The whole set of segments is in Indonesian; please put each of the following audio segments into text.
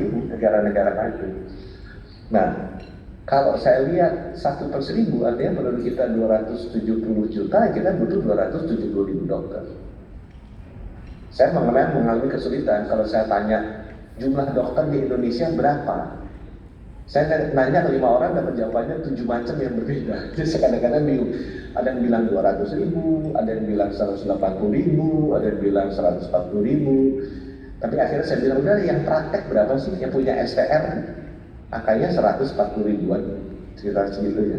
ini negara-negara maju. Nah, kalau saya lihat 1/1000 artinya penduduk kita 270 juta, kita butuh 270.000 dokter. Saya mengalami kesulitan kalau saya tanya jumlah dokter di Indonesia berapa. Saya nanya ke 5 orang dapat jawabannya 7 macam yang berbeda. Jadi saya kadang-kadang bingung. Ada yang bilang 200.000, ada yang bilang 180.000, ada yang bilang 140.000. Tapi akhirnya saya bilang, udah yang praktek berapa sih yang punya STR? Angkanya 140.000-an, sekitar segitu ya.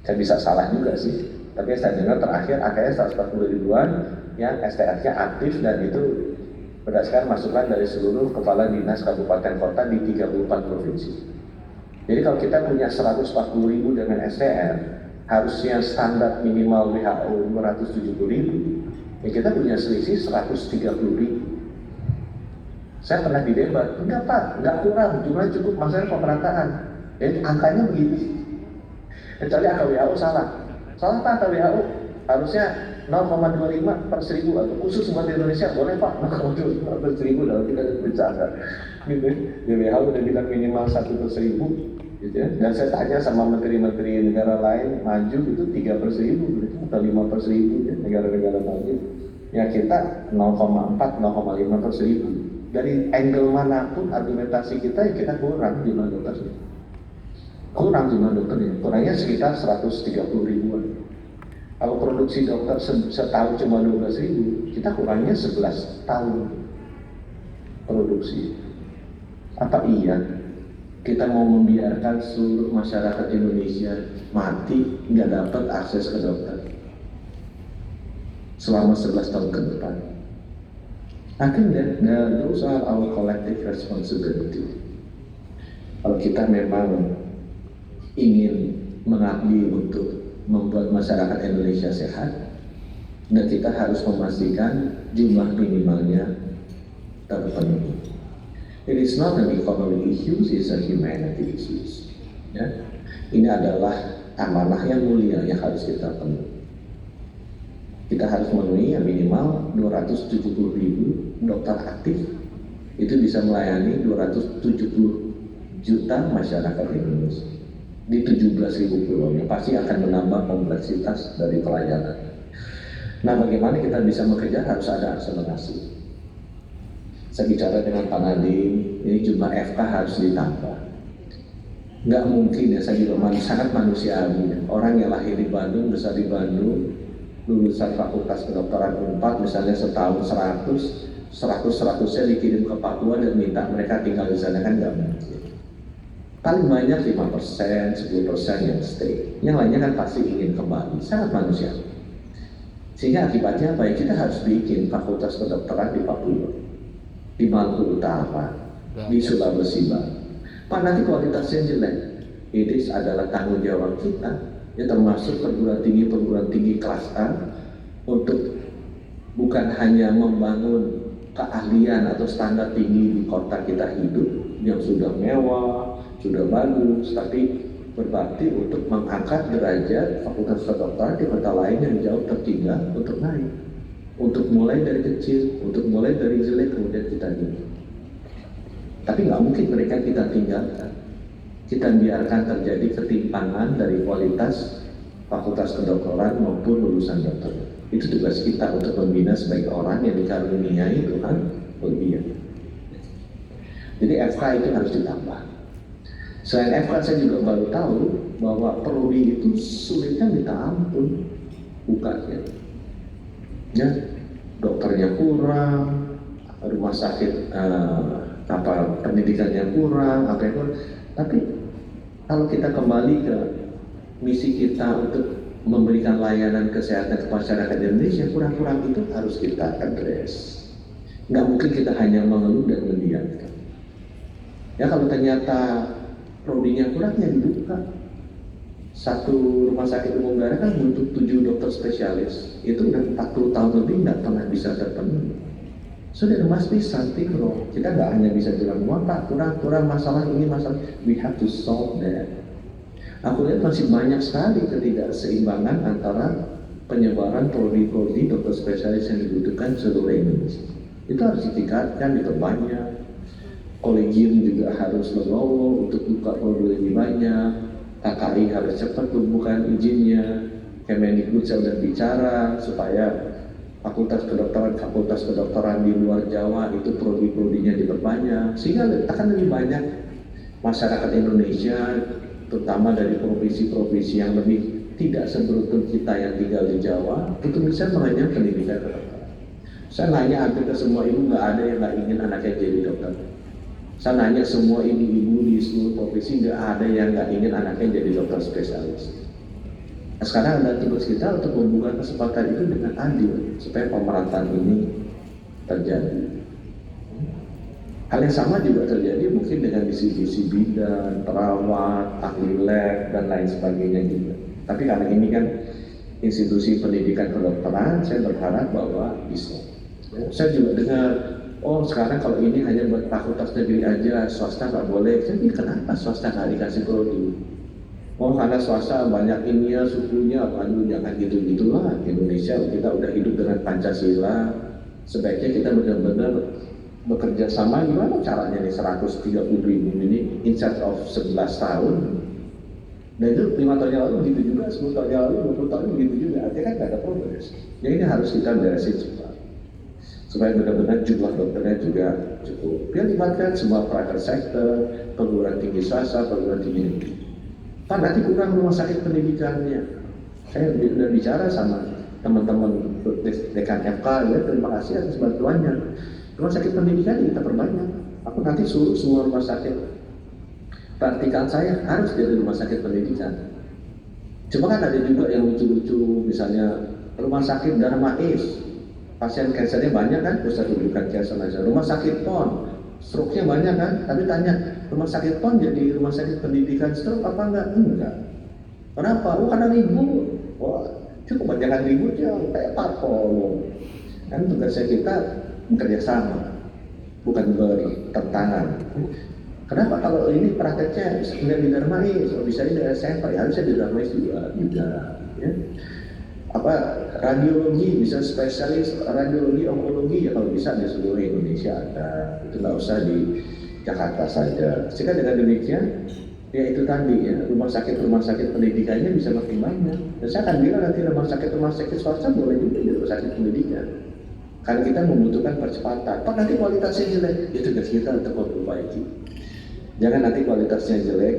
Saya bisa salah juga sih, tapi saya dengar terakhir angkanya 140.000-an yang STR-nya aktif dan itu berdasarkan masukan dari seluruh kepala dinas kabupaten kota di 34 provinsi. Jadi kalau kita punya 140.000 dengan STR, harusnya standar minimal WHO 270.000, ya kita punya selisih 130.000. Saya pernah didebat, enggak Pak, enggak kurang, jumlah cukup, masalah pemerataan. Jadi angkanya begini. Kecuali angka WHO salah. Salah Pak angka WHO, harusnya 0,25/1000 atau khusus buat Indonesia, boleh Pak 0,25/1000 dalam kita bicara. Gitu. Di WHO udah bilang minimal 1/1000, gitu ya. Dan saya tanya sama menteri-menteri negara lain maju itu 3/1000, gitu, atau 5/1000 ya, negara-negara maju. Ya kita 0,4, 0,5/1000. Dari angle manapun argumentasi kita, ya kita kurang jumlah dokternya. Kurang jumlah dokternya, kurangnya sekitar 130.000-an. Kalau produksi dokter setahun cuma 12.000, kita kurangnya 11 tahun produksi. Apa iya kita mau membiarkan seluruh masyarakat Indonesia mati nggak dapat akses ke dokter selama 11 tahun ke depan? I think that those are our collective responsibility. Kalau kita memang ingin mengabdi untuk membuat masyarakat Indonesia sehat, dan kita harus memastikan jumlah minimalnya terpenuhi. It is not an economic issue, it's a humanity issue. Ya. Ini adalah amanah yang mulia yang harus kita penuhi. Kita harus memenuhi yang minimal 270.000 dokter aktif, itu bisa melayani 270 juta masyarakat Indonesia di 17.000 pulau. Pasti akan menambah kompleksitas dari pelayanan. Nah, bagaimana kita bisa bekerja? Harus ada akselerasi. Saya bicara dengan Pak Nadiem, ini jumlah FK harus ditambah. Nggak mungkin ya, saya juga sangat manusiawi ya. Orang yang lahir di Bandung, besar di Bandung, lulusan fakultas kedokteran Unpad misalnya setahun 100-nya dikirim ke Papua dan minta mereka tinggal di sana, kan nggak mungkin. Paling banyak 5%, 10% yang stay, yang lainnya kan pasti ingin kembali. Sangat manusiawi. Sehingga akibatnya apa ya, kita harus bikin fakultas kedokteran di Papua, di Maluku Utara, di Sulawesi Barat. Pak, nanti kualitasnya jelek, ini adalah tanggung jawab kita, ya, termasuk perguruan tinggi kelas A, untuk bukan hanya membangun keahlian atau standar tinggi di kota kita hidup yang sudah mewah, sudah bagus, tapi berbakti untuk mengangkat derajat fakultas kedokteran di kota lain yang jauh tertinggal untuk naik, untuk mulai dari kecil, untuk mulai dari jelek kemudian kita hidup. Tapi nggak mungkin mereka kita tinggalkan. Kita biarkan terjadi ketimpangan dari kualitas fakultas kedokteran maupun lulusan dokter. Itu tugas kita untuk membina sebagai orang yang dikaruniai Tuhan kelebihan. Jadi FK itu harus ditambah. Selain FK, saya juga baru tahu bahwa prodi itu sulitnya minta ampun, bukannya. Ya, dokternya kurang, rumah sakit pendidikannya kurang, apa yang kurang. Tapi kalau kita kembali ke misi kita untuk memberikan layanan kesehatan ke masyarakat Indonesia, kurang-kurang itu harus kita address. Nggak mungkin kita hanya mengeluh dan mendiamkan. Ya, kalau ternyata prodinya kurang, ya dibuka. Satu rumah sakit umum daerah kan butuh 7 dokter spesialis. Itu udah 40 tahun lebih nggak pernah bisa terpenuhi. So there must be something wrong. Kita nggak hanya bisa bilang, wah Pak, kurang masalah ini, masalah. We have to solve that. Aku lihat masih banyak sekali ketidakseimbangan antara penyebaran prodi-prodi dokter spesialis yang dibutuhkan seluruh Indonesia. Itu harus ditingkatkan, diperbanyak. Kolegium juga harus legowo untuk buka produk lebih banyak, KKI harus cepat tumbuhkan izinnya, Kemendikbud saya udah bicara supaya fakultas kedokteran di luar Jawa itu prodi-prodinya diperbanyak, sehingga akan lebih banyak masyarakat Indonesia, terutama dari provinsi-provinsi yang lebih tidak seberuntung kita yang tinggal di Jawa, itu bisa mengenyam pendidikan kedokteran. Saya nanya hampir ke semua ibu, nggak ada yang nggak ingin anaknya jadi dokter. Saya nanya semua ibu-ibu di seluruh provinsi, nggak ada yang nggak ingin anaknya jadi dokter spesialis. Nah, sekarang ada tugas kita untuk membuka kesempatan itu dengan adil, supaya pemerataan ini terjadi. Hal yang sama juga terjadi mungkin dengan distribusi bidan, perawat, ahli lab, dan lain sebagainya juga. Tapi karena ini kan institusi pendidikan kedokteran, saya berharap bahwa bisa. Ya, saya juga dengar, oh sekarang kalau ini hanya buat fakultas negeri aja, swasta nggak boleh. Jadi kenapa swasta nggak dikasih prodi? Oh karena swasta banyak ini ya sukunya, aduh jangan gitu-gitulah. Indonesia kita udah hidup dengan Pancasila, sebaiknya kita benar-benar bekerja sama. Gimana caranya nih 130.000 ini in charge of 11 tahun. Dan itu 5 tahun yang lalu begitu juga, 10 tahun yang lalu, 20 tahun begitu juga. Artinya kan nggak ada progres. Ya ini harus kita beresin cepat, supaya benar-benar jumlah dokternya juga cukup. Dia libatkan semua private sector, perguruan tinggi swasta, perguruan tinggi negeri. Pak nanti kurang rumah sakit pendidikannya. Saya sudah bicara sama teman-teman dekan FK, ya terima kasih atas bantuannya. Rumah sakit pendidikan kita perbanyak. Aku nanti suruh semua rumah sakit praktikan saya harus jadi rumah sakit pendidikan. Cuma kan ada juga yang lucu-lucu, misalnya rumah sakit Darmais, pasien kansernya banyak kan, pusat rujukan kanker nasional. Rumah sakit PON, stroke-nya banyak kan, tapi tanya, rumah sakit PON jadi rumah sakit pendidikan stroke apa enggak? Enggak. Kenapa? Oh karena ribut. Wah, cukup jangan ribut ya, kayak parpol. Kan tugasnya kita bekerja sama, bukan bertentangan. Kenapa kalau ini prakteknya nggak di Darmais, bisa di SMP, harusnya di Darmais juga, ya. Apa radiologi bisa spesialis radiologi onkologi ya kalau bisa di seluruh Indonesia ada, itu nggak usah di Jakarta saja. Sehingga dengan demikian ya itu tadi ya rumah sakit pendidikannya bisa makin banyak. Dan saya akan bilang nanti rumah sakit swasta boleh juga di rumah sakit pendidikan, karena kita membutuhkan percepatan. Pak nanti kualitasnya jelek, itu tugas kita untuk memperbaiki. Jangan nanti kualitasnya jelek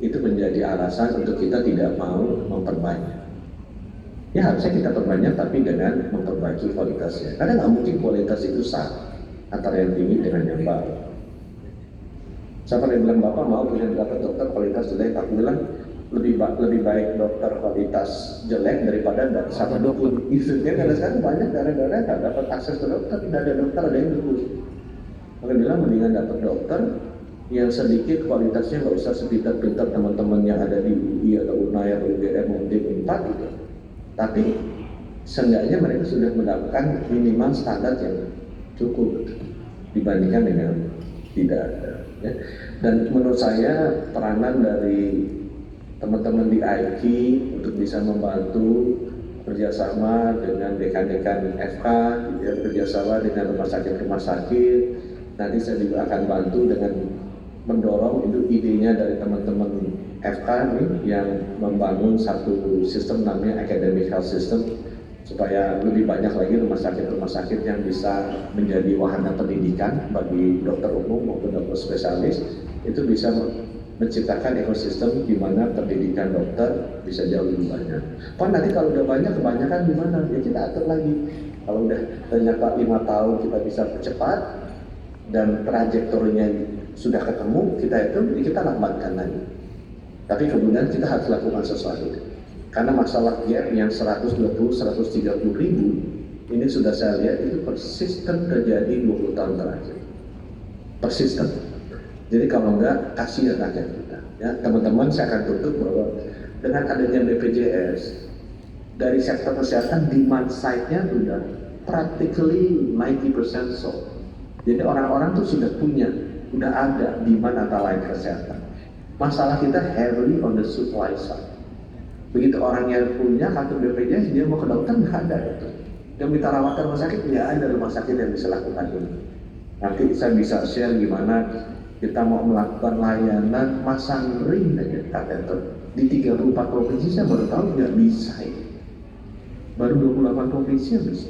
itu menjadi alasan untuk kita tidak mau memperbanyak. Ya harusnya kita perbanyak tapi dengan memperbaiki kualitasnya. Karena nggak mungkin kualitas itu sama antara yang tinggi dengan yang bawah. Siapa yang bilang Bapak mau punya dapat dokter kualitas jelek? Aku bilang lebih baik dokter kualitas jelek daripada sama dokter. Itu kan karena sekarang banyak daerah-daerah nggak dapat akses ke dokter, tidak ada dokter, ada yang lulus. Aku bilang mendingan dapat dokter yang sedikit kualitasnya nggak usah sepintar-pintar teman-teman yang ada di UI atau UNAI atau UGM Undip 4 gitu. Tapi seenggaknya mereka sudah mendapatkan minimal standar yang cukup dibandingkan dengan tidak ada. Ya. Dan menurut saya peranan dari teman-teman di IT untuk bisa membantu kerjasama dengan dekan-dekan FK, ya, kerjasama dengan rumah sakit. Nanti saya juga akan bantu dengan mendorong itu idenya dari teman-teman FK nih yang membangun satu sistem namanya academic health system, supaya lebih banyak lagi rumah sakit yang bisa menjadi wahana pendidikan bagi dokter umum maupun dokter spesialis. Itu bisa menciptakan ekosistem di mana pendidikan dokter bisa jauh lebih banyak. Pak nanti kalau udah banyak kebanyakan gimana? Ya kita atur lagi. Kalau udah ternyata 5 tahun kita bisa percepat dan trajektorinya sudah ketemu, kita lambatkan lagi. Tapi kemudian kita harus lakukan sesuatu. Karena masalah gap yang 120-130 ribu ini sudah saya lihat itu persisten terjadi 20 tahun terakhir. Persisten. Jadi kalau enggak, kasihan rakyat kita. Ya, teman-teman saya akan tutup bahwa dengan adanya BPJS dari sektor kesehatan demand side-nya sudah practically 90% sold. Jadi orang-orang tuh sudah punya, udah ada demand antara lain kesehatan. Masalah kita heavily on the supply side. Begitu orang yang punya kartu BPJS, dia mau ke dokter nggak ada dokter. Dia minta rawat ke rumah sakit, nggak ada rumah sakit yang bisa lakukan ini. Nanti saya bisa share gimana kita mau melakukan layanan masang ring aja kateter di 34 provinsi. Saya baru tahu nggak bisa ya. Baru 28 provinsi yang bisa.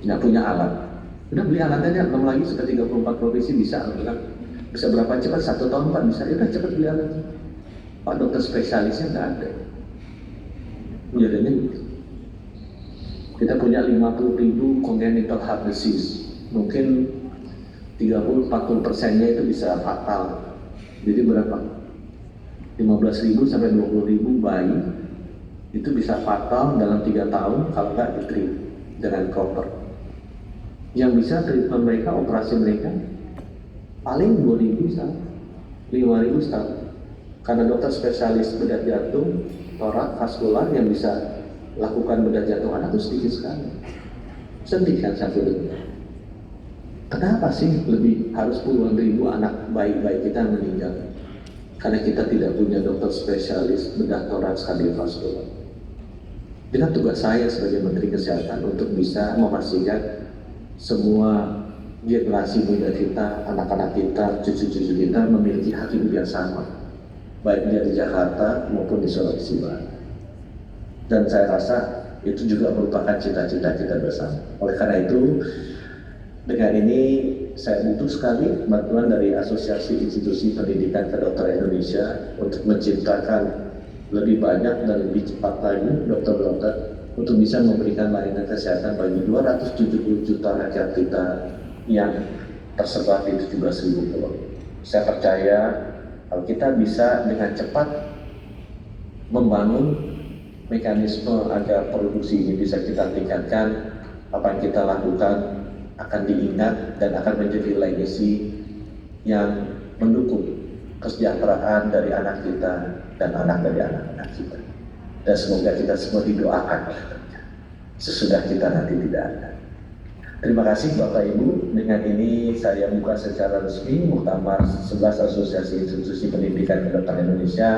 Nggak punya alat. Udah beli alatnya, 6 lagi sudah 34 provinsi bisa. Bisa berapa cepat? 1 tahun Pak bisa. Ya udah cepat beli alatnya. Pak dokter spesialisnya nggak ada. Jadinya gitu. Kita punya 50.000 congenital heart disease. Mungkin 30-40% itu bisa fatal. Jadi berapa? 15.000 sampai 20.000 bayi itu bisa fatal dalam 3 tahun kalau nggak ditreat dengan proper. Yang bisa treatment mereka, operasi mereka paling 2.000 sampai 5.000 setahun. Karena dokter spesialis bedah jantung, torak, vaskular yang bisa lakukan bedah jantung anak itu sedikit sekali. Sedih kan satu dunia. Kenapa sih lebih harus puluhan ribu anak bayi-bayi kita meninggal? Karena kita tidak punya dokter spesialis bedah toraks kardiovaskular. Dengan tugas saya sebagai Menteri Kesehatan untuk bisa memastikan semua generasi muda kita, anak-anak kita, cucu-cucu kita memiliki hak hidup yang sama, baik dia di Jakarta maupun di Sulawesi Barat. Dan saya rasa itu juga merupakan cita-cita kita bersama. Oleh karena itu, dengan ini saya butuh sekali bantuan dari Asosiasi Institusi Pendidikan Kedokteran Indonesia untuk menciptakan lebih banyak dan lebih cepat lagi dokter-dokter untuk bisa memberikan layanan kesehatan bagi 270 juta rakyat kita yang tersebar di 17.000 pulau. Saya percaya kalau kita bisa dengan cepat membangun mekanisme agar produksi ini bisa kita tingkatkan, apa yang kita lakukan akan diingat dan akan menjadi legacy yang mendukung kesejahteraan dari anak kita dan anak dari anak-anak kita. Dan semoga kita semua didoakan sesudah kita nanti tidak ada. Terima kasih Bapak Ibu. Dengan ini saya buka secara resmi Muktamar 11 Asosiasi Institusi Pendidikan Kedokteran Indonesia.